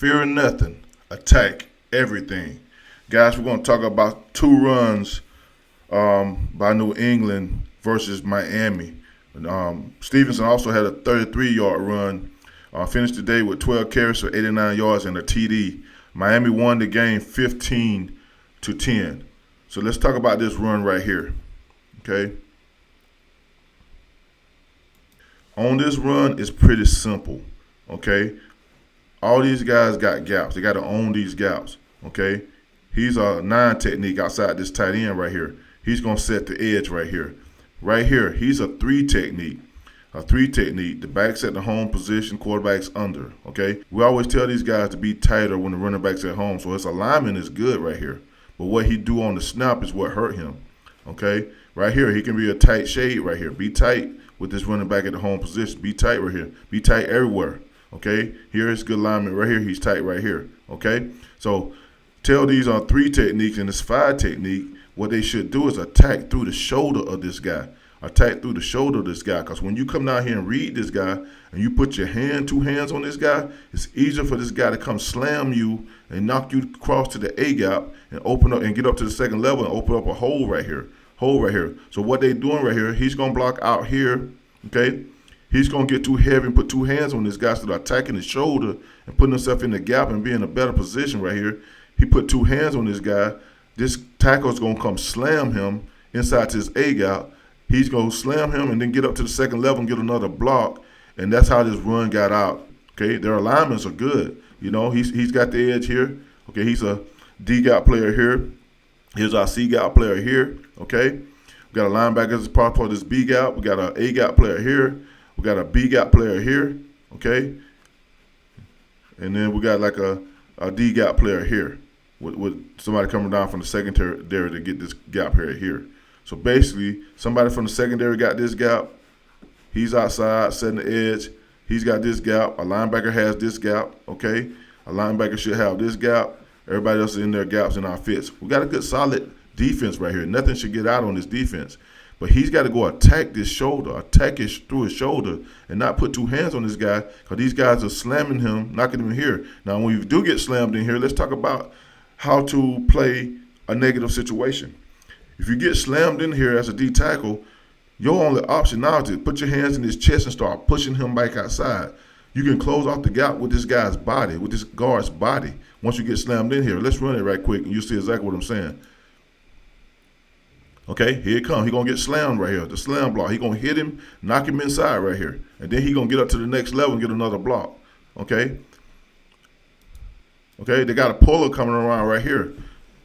Fear nothing. Attack everything. Guys, we're going to talk about 2 runs by New England versus Miami. Stevenson also had a 33-yard run. Finished the day with 12 carries for 89 yards and a TD. Miami won the game 15-10. So let's talk about this run right here. Okay. On this run, it's pretty simple. Okay. All these guys got gaps. They got to own these gaps. Okay. He's a 9 technique outside this tight end right here. He's going to set the edge right here. Right here, he's a 3 technique. A 3 technique. The back's at the home position, quarterback's under. Okay. We always tell these guys to be tighter when the running back's at home. So his alignment is good right here. But what he do on the snap is what hurt him. Okay. Right here, he can be a tight shade right here. Be tight with this running back at the home position. Be tight right here. Be tight everywhere. Okay. Here is good alignment right here. He's tight right here. Okay. So tell these are 3 techniques and this 5 technique. What they should do is attack through the shoulder of this guy. Attack through the shoulder of this guy. Because when you come down here and read this guy and you put your 2 hands on this guy, it's easier for this guy to come slam you and knock you across to the A gap and open up and get up to the second level and open up a hole right here. So what they doing right here, he's going to block out here. Okay. He's going to get too heavy and put 2 hands on this guy, so they're attacking his shoulder and putting himself in the gap and being in a better position right here. He put 2 hands on this guy. This tackle's going to come slam him inside to his A gap. He's going to slam him and then get up to the second level and get another block. And that's how this run got out. Okay, their alignments are good. You know, he's got the edge here. Okay, he's a D gap player here. Here's our C gap player here. Okay, we got a linebacker as part of this B gap. We got an A gap player here. We got a B gap player here. Okay, and then we got like a D gap player here with somebody coming down from the secondary to get this gap here. So basically, somebody from the secondary got this gap. He's outside, setting the edge. He's got this gap. A linebacker has this gap, okay? A linebacker should have this gap. Everybody else is in their gaps and our fits. We got a good, solid defense right here. Nothing should get out on this defense. But he's got to go attack this shoulder, through his shoulder, and not put 2 hands on this guy because these guys are slamming him, knocking him in here. Now, when you do get slammed in here, let's talk about how to play a negative situation. If you get slammed in here as a D tackle, your only option now is to put your hands in his chest and start pushing him back outside. You can close off the gap with this guy's body, with this guard's body, once you get slammed in here. Let's run it right quick and you'll see exactly what I'm saying. Okay, here it comes. He's going to get slammed right here, the slam block. He's going to hit him, knock him inside right here. And then he's going to get up to the next level and get another block. Okay? Okay, they got a puller coming around right here.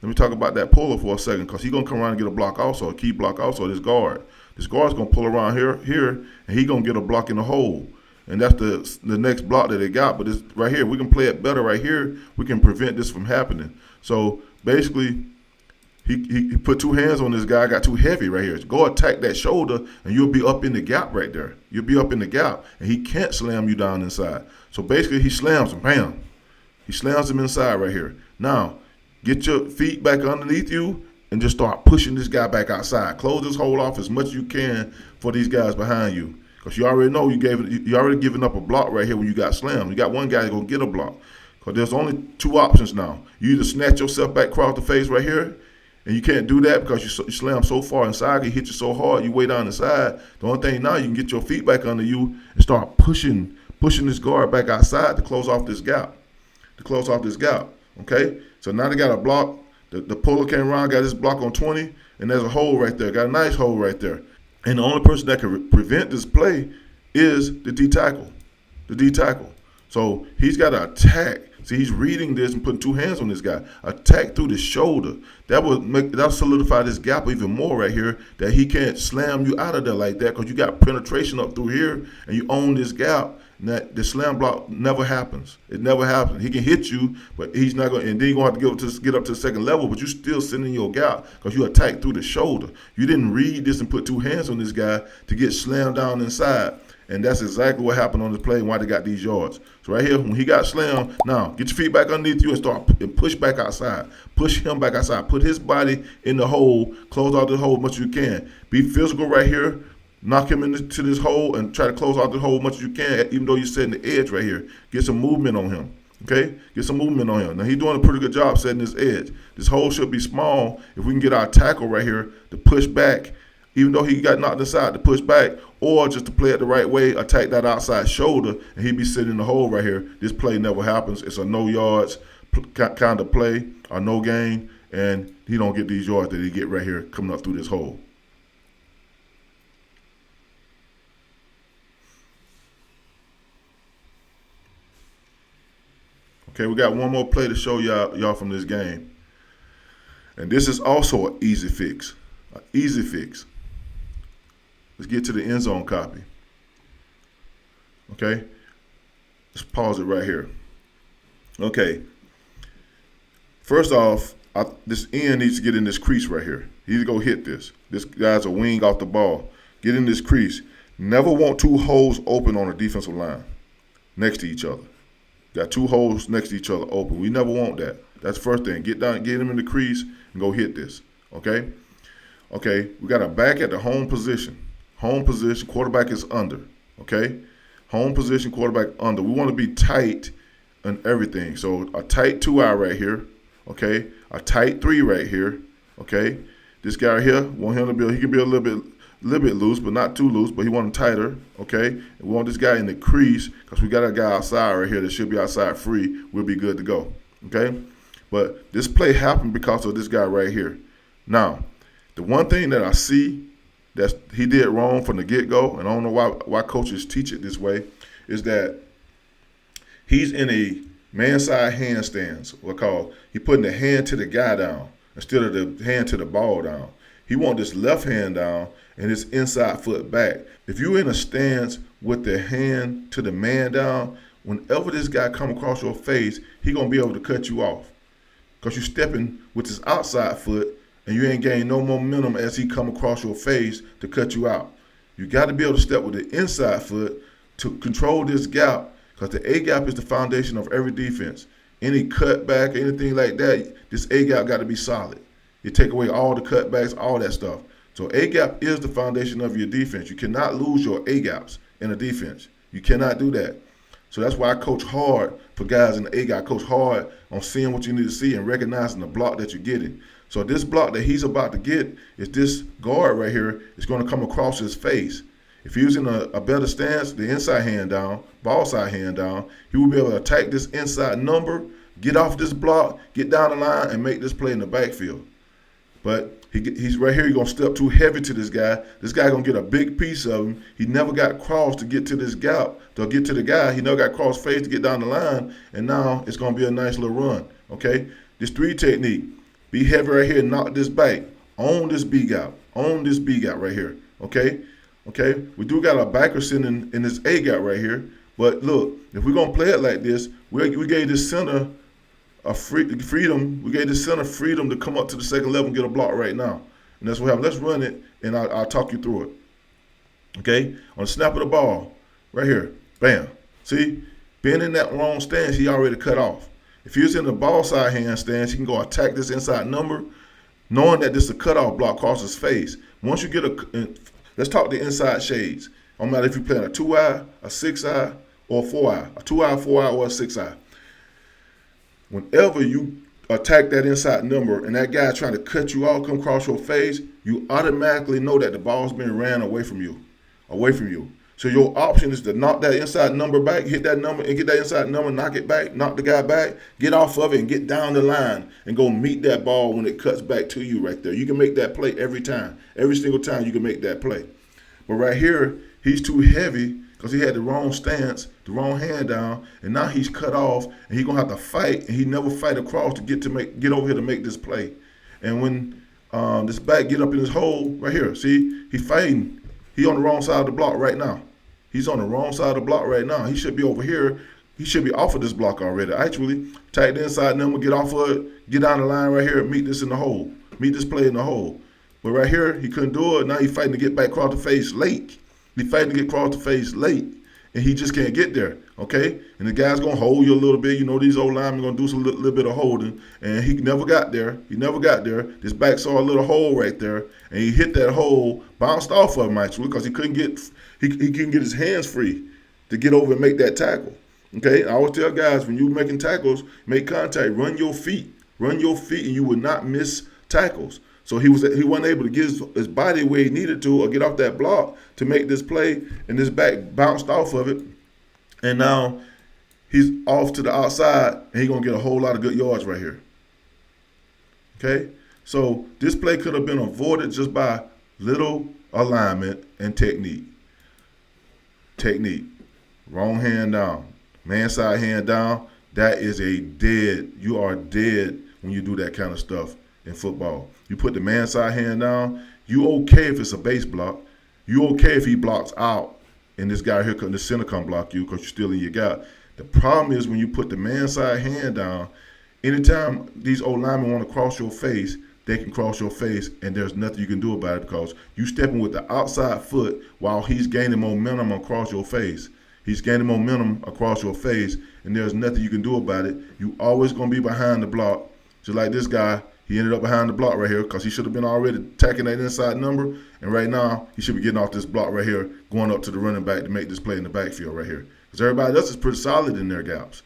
Let me talk about that puller for a second because he's going to come around and get a block also, a key block also, this guard. This guard's going to pull around here, and he's going to get a block in the hole. And that's the next block that they got. But this right here, we can play it better right here. We can prevent this from happening. So basically, he put 2 hands on this guy, got too heavy right here. Go attack that shoulder, and you'll be up in the gap right there. You'll be up in the gap, and he can't slam you down inside. So basically, he slams him, bam. He slams him inside right here. Now, get your feet back underneath you and just start pushing this guy back outside. Close this hole off as much as you can for these guys behind you. Because you already know you already given up a block right here when you got slammed. You got one guy that's going to get a block. Because there's only 2 options now. You either snatch yourself back across the face right here, and you can't do that because you slam so far inside, he hit you so hard, you way down inside. The only thing now, you can get your feet back under you and start pushing this guard back outside to close off this gap. Okay? So now they got a block. The puller came around, got his block on 20, and there's a hole right there. Got a nice hole right there. And the only person that can prevent this play is the D tackle. So he's got to attack. See, he's reading this and putting 2 hands on this guy. Attack through the shoulder. That'll solidify this gap even more right here, that he can't slam you out of there like that because you got penetration up through here and you own this gap. And the slam block never happens. It never happens. He can hit you, but he's not going to. And then you're going to have to get up to the second level, but you're still sitting in your gap because you attacked through the shoulder. You didn't read this and put 2 hands on this guy to get slammed down inside. And that's exactly what happened on this play and why they got these yards. So right here, when he got slammed, now get your feet back underneath you and push back outside. Push him back outside. Put his body in the hole. Close out the hole as much as you can. Be physical right here. Knock him into this hole and try to close out the hole as much as you can, even though you're setting the edge right here. Get some movement on him. Okay, get some movement on him. Now he's doing a pretty good job setting his edge. This hole should be small if we can get our tackle right here to push back, even though he got knocked inside, to push back, or just to play it the right way, attack that outside shoulder, and he'd be sitting in the hole right here. This play never happens. It's a no yards kind of play, or no gain, and he don't get these yards that he get right here coming up through this hole. Okay, we got one more play to show y'all from this game. And this is also an easy fix. An easy fix. Let's get to the end zone copy. Okay? Let's pause it right here. Okay. First off, this end needs to get in this crease right here. He needs to go hit this. This guy's a wing off the ball. Get in this crease. Never want two holes open on a defensive line next to each other. Got two holes next to each other open. We never want that. That's the first thing. Get down, get him in the crease, and go hit this. Okay? Okay, we got a back at the home position. Home position, quarterback is under. Okay? Home position, quarterback under. We want to be tight on everything. So a tight 2-eye right here. Okay? A tight 3 right here. Okay? This guy here, want him to be, he can be a little bit loose, but not too loose, but he want him tighter, okay? And we want this guy in the crease because we got a guy outside right here that should be outside free. We'll be good to go, okay? But this play happened because of this guy right here. Now, the one thing that I see that he did wrong from the get-go, and I don't know why coaches teach it this way, is that he's in a man-side handstands, what called, he putting the hand to the guy down instead of the hand to the ball down. He want this left hand down and his inside foot back. If you're in a stance with the hand to the man down, whenever this guy come across your face, he gonna be able to cut you off. Because you're stepping with his outside foot and you ain't gaining no momentum as he come across your face to cut you out. You got to be able to step with the inside foot to control this gap, because the A-gap is the foundation of every defense. Any cutback, anything like that, this A-gap got to be solid. You take away all the cutbacks, all that stuff. So A-gap is the foundation of your defense. You cannot lose your A-gaps in a defense. You cannot do that. So that's why I coach hard for guys in the A-gap. I coach hard on seeing what you need to see and recognizing the block that you're getting. So this block that he's about to get is this guard right here is going to come across his face. If he was in a better stance, the inside hand down, ball side hand down, he will be able to attack this inside number, get off this block, get down the line, and make this play in the backfield. But he's right here. He's going to step too heavy to this guy. This guy going to get a big piece of him. He never got crossed to get to this gap, to get to the guy. He never got cross face to get down the line. And now it's going to be a nice little run, okay? This 3 technique. Be heavy right here, knock this back. Own this B gap. Own this B gap right here, okay? Okay? We do got a backer sitting in this A gap right here. But look, if we're going to play it like this, we gave this center freedom. We gave the center freedom to come up to the second level and get a block right now. And that's what happened. Let's run it, and I'll talk you through it. Okay? On the snap of the ball, right here, bam. See? Being in that long stance, he already cut off. If he was in the ball side hand stance, he can go attack this inside number, knowing that this is a cutoff block across his face. Once you get let's talk the inside shades. No matter if you're playing a 2-eye, a 6-eye, or a 4-eye. A 2-eye, 4-eye, or a 6-eye. Whenever you attack that inside number and that guy trying to cut you off, come across your face, you automatically know that the ball's being ran away from you. So your option is to knock that inside number back, hit that number and get that inside number, knock it back, knock the guy back, get off of it and get down the line and go meet that ball when it cuts back to you right there. You can make that play every time. Every single time you can make that play. But right here, he's too heavy because he had the wrong stance, the wrong hand down, and now he's cut off and he's going to have to fight, and he never fight across to get over here to make this play. And when this back get up in his hole right here, see, he's fighting. He on the wrong side of the block right now. He's on the wrong side of the block right now. He should be over here. He should be off of this block already. Actually, tight the inside number, get off of it, get down the line right here, and meet this in the hole. Meet this play in the hole. But right here, he couldn't do it. Now he's fighting to get back across the face late. He's fighting to get across the face late, and he just can't get there, okay? And the guy's going to hold you a little bit. You know, these old linemen going to do some little bit of holding, and he never got there. This back saw a little hole right there, and he hit that hole, bounced off of him actually because he couldn't get his hands free to get over and make that tackle, Okay, I always tell guys when you're making tackles, make contact, run your feet, and you will not miss tackles. So he wasn't able to get his body where he needed to or get off that block to make this play, and this back bounced off of it, and now he's off to the outside, and he's gonna get a whole lot of good yards right here. Okay, so this play could have been avoided just by little alignment and technique. Wrong hand down. Man side hand down, that is you are dead when you do that kind of stuff in football. You put the man side hand down, you okay if it's a base block. You okay if he blocks out and this guy here, the center come block you because you're still in your gap. The problem is when you put the man side hand down, anytime these old linemen want to cross your face, they can cross your face and there's nothing you can do about it because you stepping with the outside foot while he's gaining momentum across your face. He's gaining momentum across your face, and there's nothing you can do about it. You always going to be behind the block. Just like this guy, he ended up behind the block right here because he should have been already attacking that inside number, and right now he should be getting off this block right here, going up to the running back to make this play in the backfield right here. Because everybody else is pretty solid in their gaps.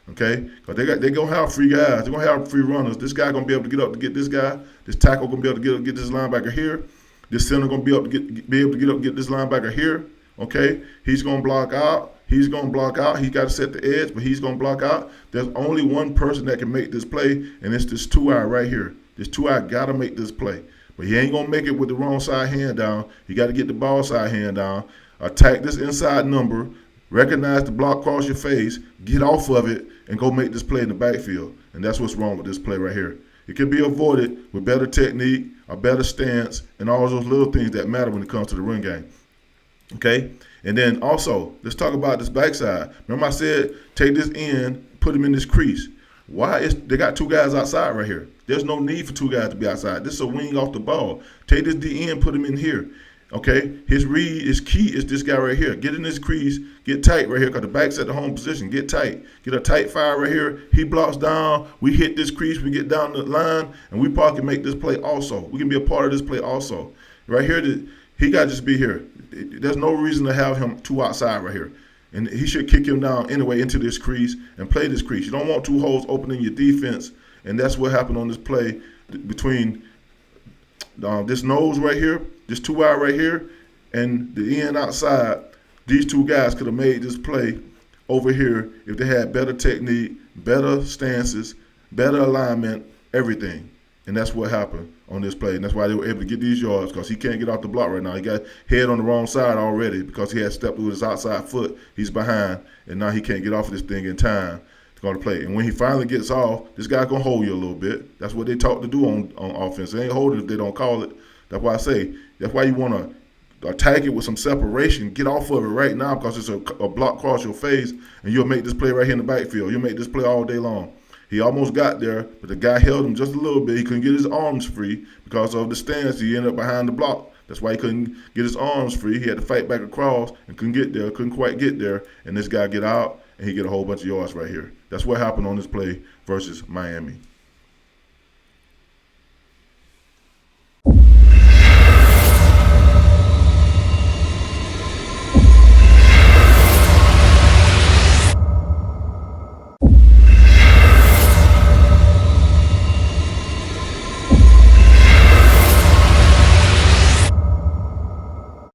Okay? Because they going to have free guys. They're going to have free runners. This guy going to be able to get up to get this guy. This tackle going to be able to get this linebacker here. This center going to be able to get up and get this linebacker here. Okay, he's going to block out. He's got to set the edge, but he's going to block out. There's only one person that can make this play, and it's this 2-eye right here. This 2-eye got to make this play. But he ain't going to make it with the wrong side hand down. He got to get the ball side hand down, attack this inside number, recognize the block cross your face, get off of it, and go make this play in the backfield. And that's what's wrong with this play right here. It can be avoided with better technique, a better stance, and all those little things that matter when it comes to the run game. Okay, and then also let's talk about this backside. Remember I said take this end, put him in this crease. They got two guys outside right here? There's no need for two guys to be outside. This is a wing off the ball. Take this D end, put him in here. Okay, his read is key is this guy right here. Get in this crease, get tight right here because the back's at the home position. Get tight, get a tight fire right here. He blocks down. We hit this crease, we get down the line, and we probably can make this play also. We can be a part of this play also. Right here, he got to just be here. There's no reason to have him two outside right here. And he should kick him down anyway into this crease and play this crease. You don't want two holes opening your defense, and that's what happened on this play between this nose right here, this 2-eye right here, and the end outside. These two guys could have made this play over here if they had better technique, better stances, better alignment, everything. And that's what happened on this play. And that's why they were able to get these yards because he can't get off the block right now. He got head on the wrong side already because he had stepped with his outside foot. He's behind, and now he can't get off of this thing in time to go to play. And when he finally gets off, this guy going to hold you a little bit. That's what they taught to do on offense. They ain't holding if they don't call it. That's why I say, that's why you want to attack it with some separation. Get off of it right now because it's a block across your face, and you'll make this play right here in the backfield. You'll make this play all day long. He almost got there, but the guy held him just a little bit. He couldn't get his arms free because of the stance. He ended up behind the block. That's why he couldn't get his arms free. He had to fight back across and couldn't quite get there. And this guy get out, and he get a whole bunch of yards right here. That's what happened on this play versus Miami.